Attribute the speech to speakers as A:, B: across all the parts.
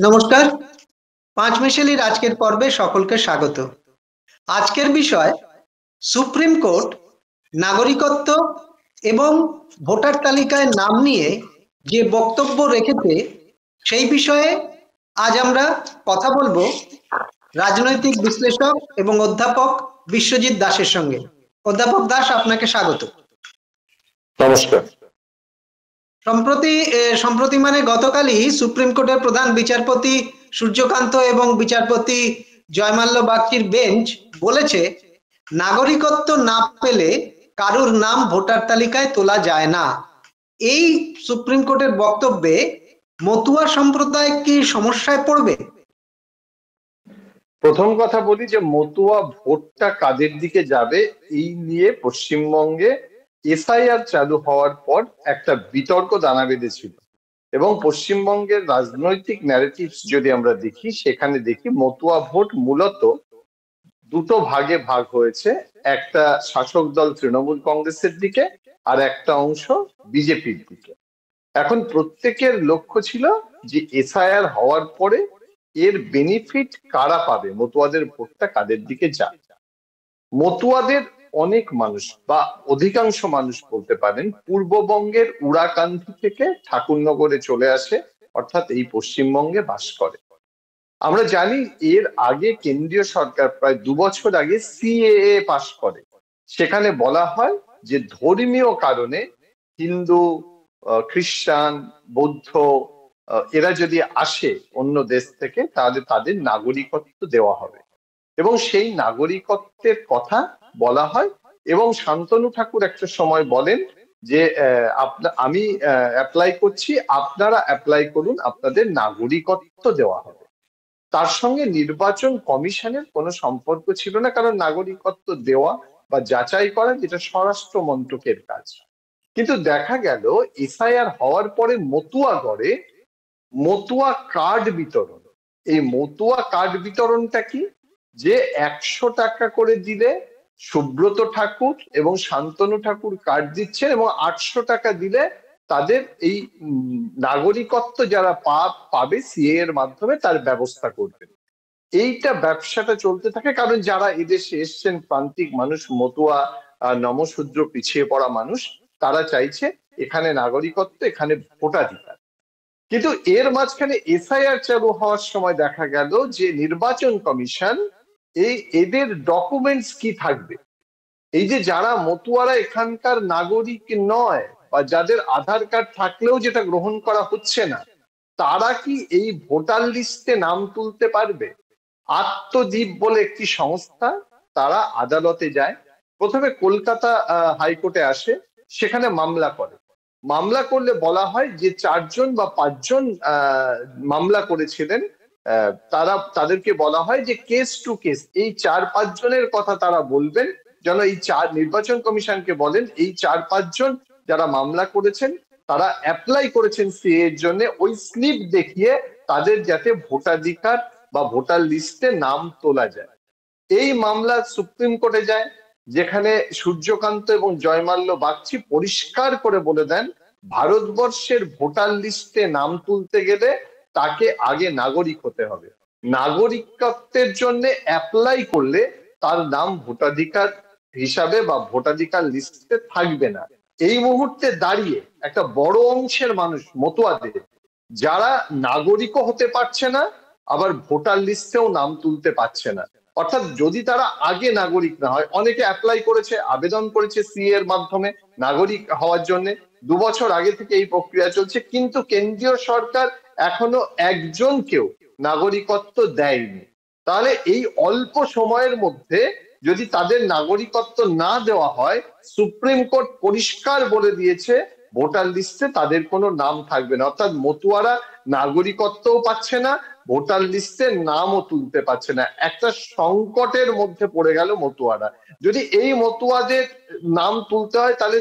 A: নমস্কার। পাঁচ মিশেলির আজকের পর্বে সকলকে স্বাগত। আজকের বিষয় সুপ্রিম কোর্ট নাগরিকত্ব এবং ভোটার তালিকায় নাম নিয়ে যে বক্তব্য রেখেছে সেই বিষয়ে আজ আমরা কথা বলবো রাজনৈতিক বিশ্লেষক এবং অধ্যাপক বিশ্বজিৎ দাসের সঙ্গে। অধ্যাপক দাস, আপনাকে স্বাগত।
B: নমস্কার।
A: সম্প্রতি মানে গতকালই সুপ্রিম কোর্টের প্রধান বিচারপতি সূর্যকান্ত এবং বিচারপতি জয়মাল্য বাগচির বেঞ্চ বলেছে নাগরিকত্ব না পেলে কারুর নাম ভোটার তালিকায় তোলা যায় না। এই সুপ্রিম কোর্টের বক্তব্যে মতুয়া সম্প্রদায় কি সমস্যায় পড়বে?
B: প্রথম কথা বলি যে মতুয়া ভোটটা কাদের দিকে যাবে এই নিয়ে পশ্চিমবঙ্গে এসআইআর চালু হওয়ার পর একটা বিতর্ক দানা বেঁধেছিল এবং পশ্চিমবঙ্গের রাজনৈতিক ন্যারেটিভস যদি আমরা দেখি সেখানে দেখি মতুয়া ভোট মূলত দুটো ভাগে ভাগ হয়েছে, একটা শাসক দল তৃণমূল কংগ্রেসের দিকে আর একটা অংশ বিজেপির দিকে। এখন প্রত্যেকের লক্ষ্য ছিল যে এসআইআর হওয়ার পরে এর বেনিফিট কারা পাবে, মতুয়াদের ভোটটা কাদের দিকে যায়। মতুয়াদের অনেক মানুষ বা অধিকাংশ মানুষ বলতে পারেন পূর্ববঙ্গের উড়াকান্দি থেকে ঠাকুরনগরে চলে আসে, অর্থাৎ এই পশ্চিমবঙ্গে বাস করে। আমরা জানি এর আগে কেন্দ্রীয় সরকার প্রায় 2 বছর আগে সিএএ পাশ করে, সেখানে বলা হয় যে ধর্মীয় কারণে হিন্দু, খ্রিস্টান, বৌদ্ধ এরা যদি আসে অন্য দেশ থেকে তাহলে তাদের নাগরিকত্ব দেওয়া হবে এবং সেই নাগরিকত্বের কথা বলা হয়। এবং শান্তনু ঠাকুর একটা সময় বলেন যে আমি অ্যাপ্লাই করছি, আপনারা অ্যাপ্লাই করুন, আপনাদের নাগরিকত্ব দেওয়া হবে। তার সঙ্গে নির্বাচন কমিশনের কোনো সম্পর্ক ছিল না, কারণ নাগরিকত্ব দেওয়া বা যাচাই করা যেটা স্বরাষ্ট্র মন্ত্রকের কাজ। কিন্তু দেখা গেল এসআইআর হওয়ার পরে মতুয়াগড়ে মতুয়া কার্ড বিতরণ, এই মতুয়া কার্ড বিতরণটা কি, যে 100 টাকা করে দিলে সুব্রত ঠাকুর এবং শান্তনু ঠাকুর কার্ড দিচ্ছেন এবং 800 টাকা দিলে তাদের এই নাগরিকত্ব যারা পাবে সিএ এর মাধ্যমে তার ব্যবস্থা করবেন। এইটা ব্যবসাটা চলতে থাকে, কারণ যারা এদেশে এসছেন প্রান্তিক মানুষ, মতুয়া, নমশূদ্র, পিছিয়ে পড়া মানুষ, তারা চাইছে এখানে নাগরিকত্ব, এখানে ভোটাধিকার। কিন্তু এর মাঝখানে এসআইআর চালু হওয়ার সময় দেখা গেল যে নির্বাচন কমিশন এদের ডকুমেন্টস কি থাকবে, এই যে যারা মতুয়ারা এখানকার নাগরিক নয় বা যাদের আধার কার্ড থাকলেও যেটা গ্রহণ করা হচ্ছে না, তারা কি এই ভোটার লিস্টে নাম তুলতে পারবে? আত্মদ্বীপ বলে একটি সংস্থা, তারা আদালতে যায়, প্রথমে কলকাতা হাইকোর্টে আসে, সেখানে মামলা করে। মামলা করলে বলা হয় যে 4জন বা 5জন মামলা করেছিলেন, তাদেরকে বলা হয় যে কেস টু কেস এই 4-5 জনের কথা তারা বলবেন, যেন এই নির্বাচন কমিশনকে বলেন এই 4-5 জন যারা মামলা করেছেন তারা অ্যাপ্লাই করেছেন সিএ এর জন্য, ওই স্লিপ দেখিয়ে তাদের যাতে ভোটাধিকার বা ভোটার লিস্টে নাম তোলা যায়। এই মামলা সুপ্রিম কোর্টে যায়, যেখানে সূর্যকান্ত এবং জয়মাল্য বাগচি পরিষ্কার করে বলে দেন ভারতবর্ষের ভোটার লিস্টে নাম তুলতে গেলে তাকে আগে নাগরিক হতে হবে, নাগরিকত্বের জন্য অ্যাপ্লাই করলে তার নাম ভোটাধিকার হিসাবে বা ভোটাধিকার লিস্টে থাকবে না। এই মুহূর্তে দাঁড়িয়ে একটা বড় অংশের মানুষ মতুয়াদের, যারা নাগরিকও হতে পারছে না আবার ভোটার লিস্টেও নাম তুলতে পারছে না, অর্থাৎ যদি তারা আগে নাগরিক না হয়, অনেকে অ্যাপ্লাই করেছে, আবেদন করেছে সিএ এর মাধ্যমে নাগরিক হওয়ার জন্য, 2 বছর আগে থেকে এই প্রক্রিয়া চলছে, কিন্তু কেন্দ্রীয় সরকার এখনো একজনকেও নাগরিকত্ব দেয়নি। তাহলে এই অল্প সময়ের মধ্যে যদি তাদের নাগরিকত্ব না দেওয়া হয়, সুপ্রিম কোর্ট পরিষ্কার বলে দিয়েছে ভোটার লিস্টে তাদের কোনো নাম থাকবে না, অর্থাৎ মতুয়ারা নাগরিকত্বও পাচ্ছে না, ভোটার লিস্টে নামও তুলতে পারছে না। একটা সংকটের মধ্যে পড়ে গেল মতুয়ারা। যদি এই মতুয়াদের নাম তুলতে হয় তাহলে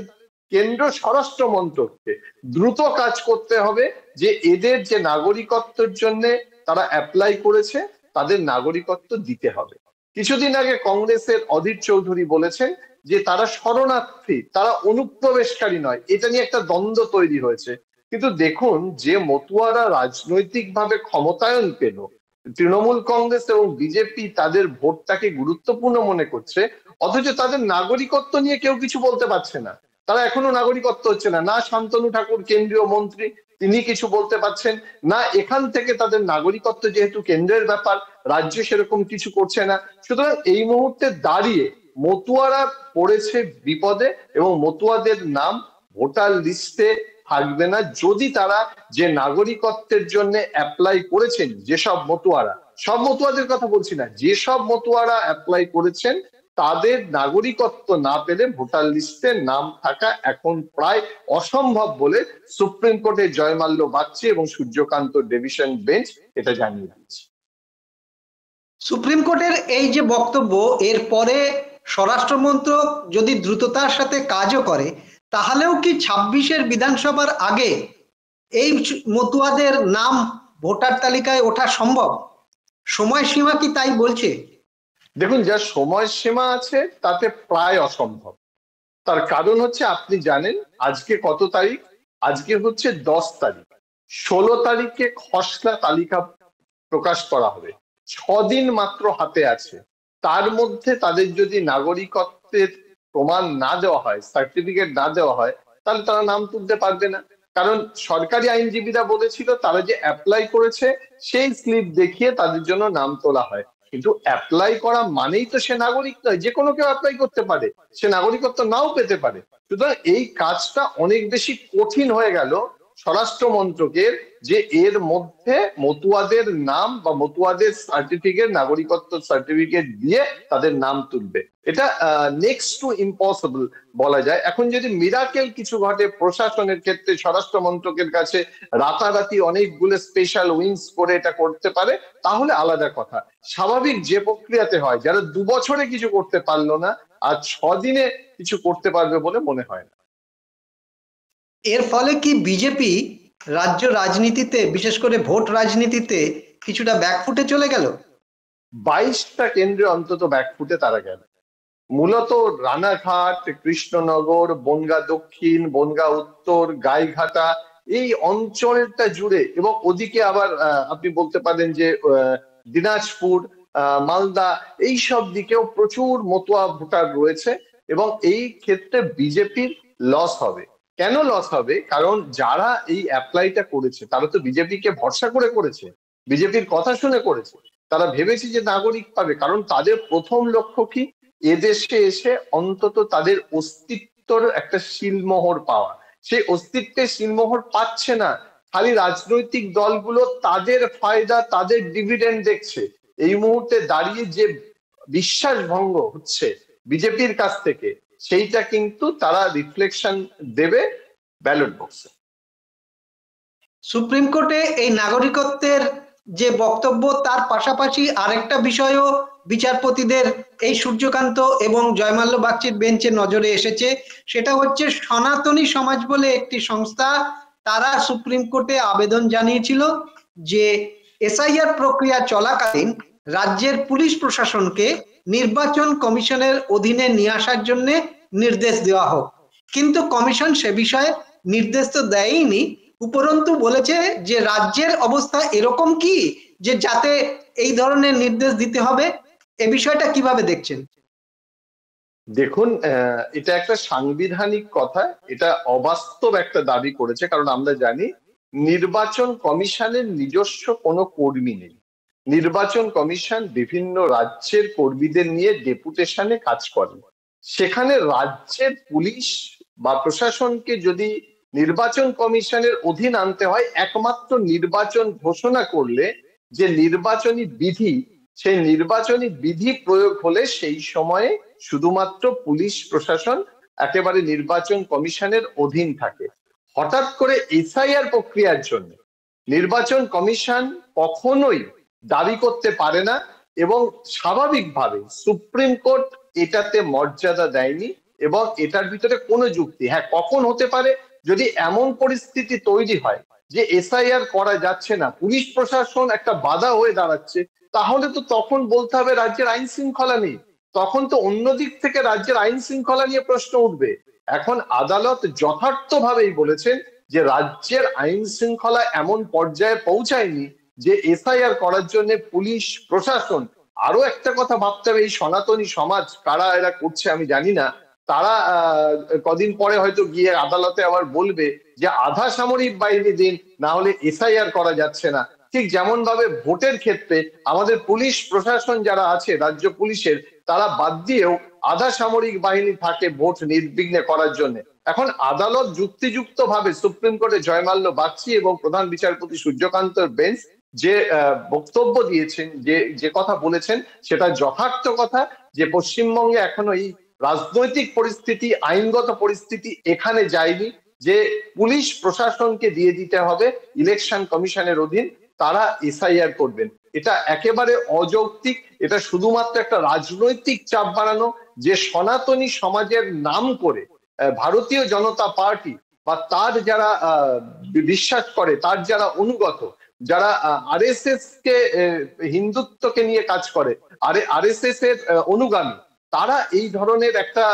B: কেন্দ্র স্বরাষ্ট্র মন্ত্রককে দ্রুত কাজ করতে হবে যে এদের যে নাগরিকত্বের জন্য তারা অ্যাপ্লাই করেছে তাদের নাগরিকত্ব দিতে হবে। কিছুদিন আগে কংগ্রেসের অধীর চৌধুরী বলেছেন যে তারা শরণার্থী, তারা অনুপ্রবেশকারী নয়, এটা নিয়ে একটা দ্বন্দ্ব তৈরি হয়েছে। কিন্তু দেখুন, যে মতুয়ারা রাজনৈতিকভাবে ক্ষমতায়ন পেল, তৃণমূল কংগ্রেস এবং বিজেপি তাদের ভোটটাকে গুরুত্বপূর্ণ মনে করছে, অথচ তাদের নাগরিকত্ব নিয়ে কেউ কিছু বলতে পারছে না। তারা এখনো নাগরিকত্ব হচ্ছে না। না শান্তনু ঠাকুর কেন্দ্রীয় মন্ত্রী, তিনি কিছু বলতে পারছেন না। এখান থেকে তাদের নাগরিকত্ব যেহেতু কেন্দ্রের ব্যাপার, রাজ্য সেরকম কিছু করছে না। সুতরাং এই মুহূর্তে দাঁড়িয়ে মতুয়ারা পড়েছে বিপদে, এবং মতুয়াদের নাম ভোটার লিস্টে থাকবে না যদি তারা যে নাগরিকত্বের জন্য অ্যাপ্লাই করেছেন, যেসব মতুয়ারা, সব মতুয়াদের কথা বলছি না, যেসব মতুয়ারা অ্যাপ্লাই করেছেন তাদের নাগরিকত্ব না পেলে ভোটার লিস্টে নাম থাকা এখন প্রায় অসম্ভব বলে সুপ্রিম কোর্টে জয়মাল্য বাগচি এবং সূর্যকান্ত ডিভিশন বেঞ্চ এটা জানিয়ে দিয়েছে।
A: সুপ্রিম কোর্টের এই যে বক্তব্য, এর পরে স্বরাষ্ট্র মন্ত্রক যদি দ্রুততার সাথে কাজও করে, তাহলেও কি 26-এর বিধানসভার আগে এই মতুয়াদের নাম ভোটার তালিকায় ওঠা সম্ভব? সময়সীমা কি তাই বলছে?
B: দেখুন, যা সময়সীমা আছে তাতে প্রায় অসম্ভব। তার কারণ হচ্ছে, আপনি জানেন আজকে কত তারিখ? আজকে হচ্ছে 10 তারিখ। 16 তারিখে খসড়া তালিকা প্রকাশ করা হবে। 6 দিন মাত্র হাতে আছে। তার মধ্যে তাদের যদি নাগরিকত্বের প্রমাণ না দেওয়া হয়, সার্টিফিকেট না দেওয়া হয়, তাহলে তারা নাম তুলতে পারবে না। কারণ সরকারি আইনজীবীরা বলেছিল তারা যে অ্যাপ্লাই করেছে সেই স্লিপ দেখিয়ে তাদের জন্য নাম তোলা হয়। কিন্তু অ্যাপ্লাই করা মানেই তো সে নাগরিক নয়। যে কোনো কেউ অ্যাপ্লাই করতে পারে, সে নাগরিকত্ব নাও পেতে পারে। সুতরাং এই কাজটা অনেক বেশি কঠিন হয়ে গেল স্বরাষ্ট্র মন্ত্রকের, যে এর মধ্যে মতুয়াদের নাম বা মতুয়াদের সার্টিফিকেট, নাগরিকত্ব সার্টিফিকেট দিয়ে তাদের নাম তুলবে। এটা নেক্সট টু ইম্পসিবল বলা যায়। এখন যদি মিরাকেল কিছু ঘটে প্রশাসনের ক্ষেত্রে, স্বরাষ্ট্র মন্ত্রকের কাছে রাতারাতি অনেকগুলো স্পেশাল উইংস করে এটা করতে পারে, তাহলে আলাদা কথা। স্বাভাবিক যে প্রক্রিয়াতে হয়, যারা 2 বছরে কিছু করতে পারলো না, আর 6 দিনে কিছু করতে পারবে বলে মনে হয় না।
A: এর ফলে কি বিজেপি রাজ্য রাজনীতিতে, বিশেষ করে ভোট রাজনীতিতে কিছুটা ব্যাকফুটে চলে গেল?
B: 22টা কেন্দ্রে অন্তত ব্যাকফুটে তারা গেল। মূলত রানাঘাট, কৃষ্ণনগর, বনগাঁ দক্ষিণ, বনগাঁ উত্তর, গাইঘাটা, এই অঞ্চলটা জুড়ে, এবং ওদিকে আবার আপনি বলতে পারেন যে দিনাজপুর, মালদা, এই সব দিকেও প্রচুর মতুয়া ভোটার রয়েছে। এবং এই ক্ষেত্রে বিজেপির লস হবে। কেন লস হবে? কারণ যারা এই অ্যাপ্লাইটা করেছে তারা তো বিজেপিকে ভরসা করে করেছে, বিজেপির কথা শুনে করেছে। তারা ভেবেছে যে নাগরিক পাবে, কারণ তাদের প্রথম লক্ষ্য কি? এদেশে এসে অন্তত তাদের অস্তিত্বর একটা শিলমোহর পাওয়া। সেই অস্তিত্বের শিলমোহর পাচ্ছে না। খালি রাজনৈতিক দলগুলো তাদের ফায়দা, তাদের ডিভিডেন্ড দেখছে। এই মুহূর্তে দাঁড়িয়ে যে বিশ্বাস ভঙ্গ হচ্ছে বিজেপির কাছ থেকে, সেইটা কিন্তু তারা রিফ্লেকশন দেবে ব্যালট বক্সে।
A: সুপ্রিম কোর্টে এই নাগরিকত্বের যে বক্তব্য, তার পাশাপাশি আরেকটা বিষয়ও বিচারপতিদের এই সূর্যকান্ত এবং জয়মাল্য বাগচির বেঞ্চে নজরে এসেছে। সেটা হচ্ছে সনাতনী সমাজ বলে একটি সংস্থা, তারা সুপ্রিম কোর্টে আবেদন জানিয়েছিল যে এসআইআর প্রক্রিয়া চলাকালীন রাজ্যের পুলিশ প্রশাসনকে নির্বাচন কমিশনের অধীনে নিয়ে আসার জন্য নির্দেশ দেওয়া হোক। কিন্তু কমিশন সে বিষয়ে নির্দেশ তো দেয়নি, উপরন্তু বলেছে যে রাজ্যের অবস্থা এরকম কি যে যাতে এই ধরনের নির্দেশ দিতে হবে। এ বিষয়টা কিভাবে দেখছেন?
B: দেখুন, এটা একটা সাংবিধানিক কথা, এটা অবাস্তব একটা দাবি করেছে। কারণ আমরা জানি নির্বাচন কমিশনের নিজস্ব কোনো কর্মী নেই। নির্বাচন কমিশন বিভিন্ন রাজ্যের কর্মীদের নিয়ে ডেপুটেশনে কাজ করে। সেখানে রাজ্যের পুলিশ বা প্রশাসনকে যদি নির্বাচন কমিশনের অধীন আনতে হয়, একমাত্র নির্বাচন ঘোষণা করলে যে নির্বাচনী বিধি, সেই নির্বাচনী বিধি প্রয়োগ হলে সেই সময়ে শুধুমাত্র পুলিশ প্রশাসন একেবারে নির্বাচন কমিশনের অধীন থাকে। হঠাৎ করে এসআইআর প্রক্রিয়ার জন্য নির্বাচন কমিশন কখনোই দাবি করতে পারে না, এবং স্বাভাবিকভাবে সুপ্রিম কোর্ট এটাতে মর্যাদা দেয়নি। এবং এটার ভিতরে কোনো যুক্তি, হ্যাঁ, কখন হতে পারে? যদি এমন পরিস্থিতি তৈরি হয় যে এসআইআর করা যাচ্ছে না, পুলিশ প্রশাসন একটা বাধা হয়ে দাঁড়াচ্ছে, তাহলে তো তখন বলতে হবে রাজ্যের আইন শৃঙ্খলা নেই। তখন তো অন্য দিক থেকে রাজ্যের আইন শৃঙ্খলা নিয়ে প্রশ্ন উঠবে। এখন আদালত যথার্থভাবেই বলেছেন যে রাজ্যের আইন শৃঙ্খলা এমন পর্যায়ে পৌঁছায়নি যে এসআইআর করার জন্য পুলিশ প্রশাসন, আরো একটা কথা ভাবতে হবে, এই সনাতনী সমাজ কারা এরা করছে আমি জানি না, তারা কদিন পরে হয়তো গিয়ে আদালতে আবার বলবে যে আধা সামরিক বাহিনী দিন, না হলে এসআইআর করা যাচ্ছে না। ঠিক যেমন ভাবে ভোটের ক্ষেত্রে আমাদের পুলিশ প্রশাসন যারা আছে রাজ্য পুলিশের, তারা বাদ দিয়েও আধা সামরিক বাহিনী থাকে ভোট নির্বিঘ্নে করার জন্য। এখন আদালত যুক্তিযুক্ত ভাবে সুপ্রিম কোর্টে জয়মাল্য বাগচি এবং প্রধান বিচারপতি সূর্যকান্তর বেঞ্চ যে বক্তব্য দিয়েছেন, যে কথা বলেছেন, সেটা যথার্থ কথা যে পশ্চিমবঙ্গে এখনো এই রাজনৈতিক পরিস্থিতি, আইনগত পরিস্থিতি এখানে যায়নি যে পুলিশ প্রশাসনকে দিয়ে দিতে হবে ইলেকশন কমিশনের অধীন, তারা এসআইআর করবেন। এটা একেবারে অযৌক্তিক, এটা শুধুমাত্র একটা রাজনৈতিক চাপ বাড়ানো, যে সনাতনী সমাজের নাম করে ভারতীয় জনতা পার্টি বা তার যারা বিশ্বাস করে, তার যারা অনুগত, যারা আরএসএস কে হিন্দুত্বকে নিয়ে কাজ করে, আরএসএস এর অনুগামী, তারা এই ধরনের একটা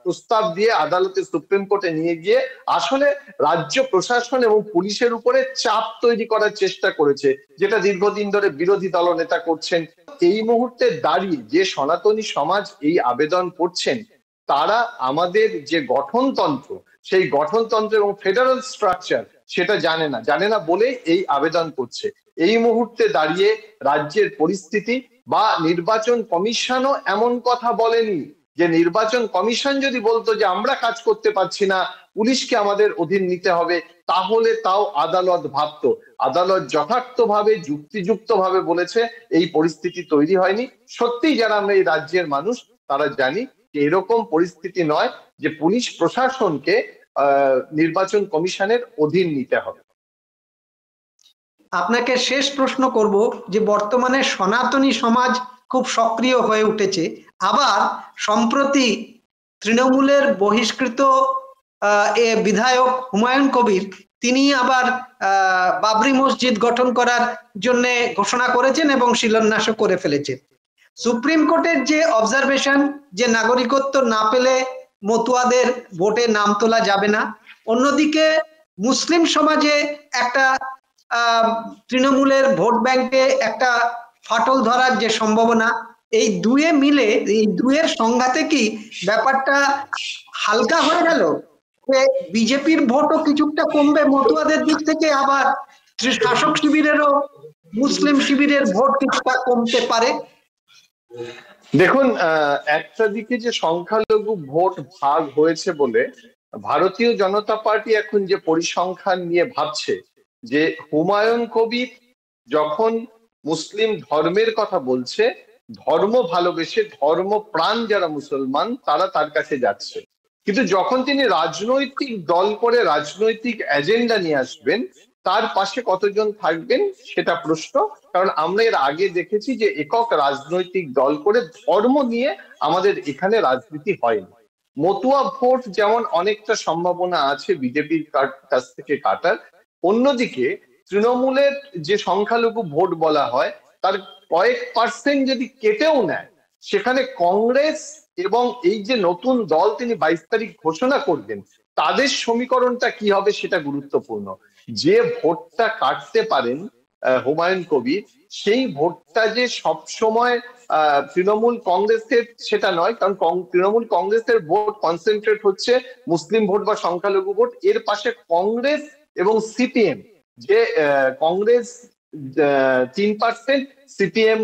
B: প্রস্তাব দিয়ে আদালতে সুপ্রিম কোর্টে নিয়ে গিয়ে আসলে রাজ্য প্রশাসন এবং পুলিশের উপরে চাপ তৈরি করার চেষ্টা করেছে, যেটা দীর্ঘদিন ধরে বিরোধী দলনেতা করছেন। এই মুহূর্তে দাঁড়িয়ে যে সনাতনী সমাজ এই আবেদন করছেন, তারা আমাদের যে গঠনতন্ত্র, সেই গঠনতন্ত্র এবং ফেডারেল স্ট্রাকচার সেটা জানে না বলেই এই আবেদন করছে। এই মুহূর্তে দাঁড়িয়ে রাজ্যের পরিস্থিতি বা নির্বাচন কমিশনও এমন কথা বলেনি যে নির্বাচন কমিশন যদি বলতো যে আমরা কাজ করতে পারছি না, পুলিশকে আমাদের অধীন নিতে হবে, তাহলে তাও আদালত ভাবতো। আদালত যথার্থভাবে যুক্তিযুক্তভাবে বলেছে এই পরিস্থিতি তৈরি হয়নি। সত্যিই যারা আমরা এই রাজ্যের মানুষ তারা জানি যে এরকম পরিস্থিতি নয় যে পুলিশ প্রশাসনকে নির্বাচন কমিশনের অধীন নিতে হবে।
A: আপনাকে শেষ প্রশ্ন করব যে বর্তমানে সনাতনী সমাজ খুব সক্রিয় হয়ে উঠেছে, আবার সম্প্রতি তৃণমূলের বহিষ্কৃত বিধায়ক হুমায়ুন কবির তিনি আবার বাবরি মসজিদ গঠন করার জন্য ঘোষণা করেছেন এবং শিলান্যাসও করে ফেলেছেন। সুপ্রিম কোর্টের যে অবজারভেশন যে নাগরিকত্ব না পেলে মতুয়াদের ভোটে নাম তোলা যাবে না, অন্যদিকে মুসলিম সমাজে একটা তৃণমূলের ভোট ব্যাংকে একটা ফাটল ধরার যে সম্ভাবনা, এই দুয়ে মিলে, এই দুয়ের সংঘাতে কি ব্যাপারটা হালকা হয়ে গেল? বিজেপির ভোটও কিছুটা কমবে মতুয়াদের দিক থেকে, আবার শাসক শিবিরেরও মুসলিম শিবিরের ভোট কিছুটা কমতে পারে।
B: দেখুন, একটা দিকে যে সংখ্যালঘু ভোট ভাগ হয়েছে বলে ভারতীয় জনতা পার্টি এখন যে পরিসংখ্যান নিয়ে ভাবছে, যে হুমায়ুন কবির যখন মুসলিম ধর্মের কথা বলছে, ধর্ম ভালোবেসে ধর্ম প্রাণ যারা মুসলমান তারা তার কাছে যাচ্ছে, কিন্তু যখন তিনি রাজনৈতিক দল করে রাজনৈতিক এজেন্ডা নিয়ে আসবেন, তার পাশে কতজন থাকবেন সেটা প্রশ্ন। কারণ আমরা এর আগে দেখেছি যে একক রাজনৈতিক দল করে ধর্ম নিয়ে আমাদের এখানে রাজনীতি হয়নি। মতুয়া ভোট যেমন অনেকটা সম্ভাবনা আছে বিজেপির কাছ থেকে কাটার, অন্যদিকে তৃণমূলের যে সংখ্যালঘু ভোট বলা হয় তার কয়েক পার্সেন্ট যদি কেটেও নেয়, সেখানে কংগ্রেস এবং এই যে নতুন দল তিনি 22 তারিখ ঘোষণা করবেন, তাদের সমীকরণটা কি হবে সেটা গুরুত্বপূর্ণ। যে ভোটটা কাটতে পারেন হুমায়ুন কবির, সেই ভোটটা যে সব সময় তৃণমূল কংগ্রেসের সেটা নয়, কারণ তৃণমূল কংগ্রেসের ভোট কনসেন্ট্রেট হচ্ছে মুসলিম ভোট বা সংখ্যালঘু ভোট, এর পাশে কংগ্রেস এবং সিপিএম, যে কংগ্রেস 3%, সিপিএম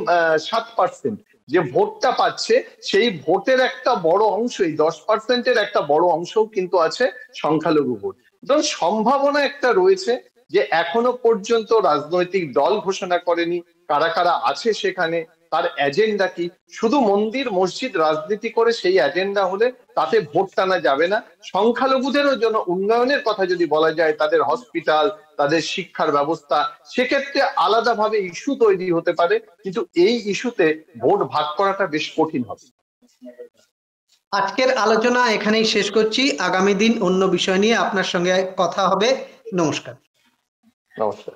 B: 7%, যে ভোটটা পাচ্ছে সেই ভোটের একটা বড় অংশ, এই 10%-এর একটা বড় অংশও কিন্তু আছে সংখ্যালঘু ভোট। তো সম্ভাবনা একটা রয়েছে যে এখনো পর্যন্ত রাজনৈতিক দল ঘোষণা করেনি কারা কারা আছে সেখানে, তার এজেন্ডা কি। শুধু মন্দির মসজিদ রাজনীতি করে সেই এজেন্ডা হলে তাতে ভোট টানা যাবে না। সংখ্যালঘুদেরও জন্য উন্নয়নের কথা যদি বলা যায়, তাদের হসপিটাল, তাদের শিক্ষার ব্যবস্থা, সেক্ষেত্রে আলাদাভাবে ইস্যু তৈরি হতে পারে, কিন্তু এই ইস্যুতে ভোট ভাগ করাটা বেশ কঠিন হবে।
A: আজকের আলোচনা এখানেই শেষ করছি। আগামী দিন অন্য বিষয় নিয়ে আপনার সঙ্গে কথা হবে। নমস্কার।
B: নমস্কার।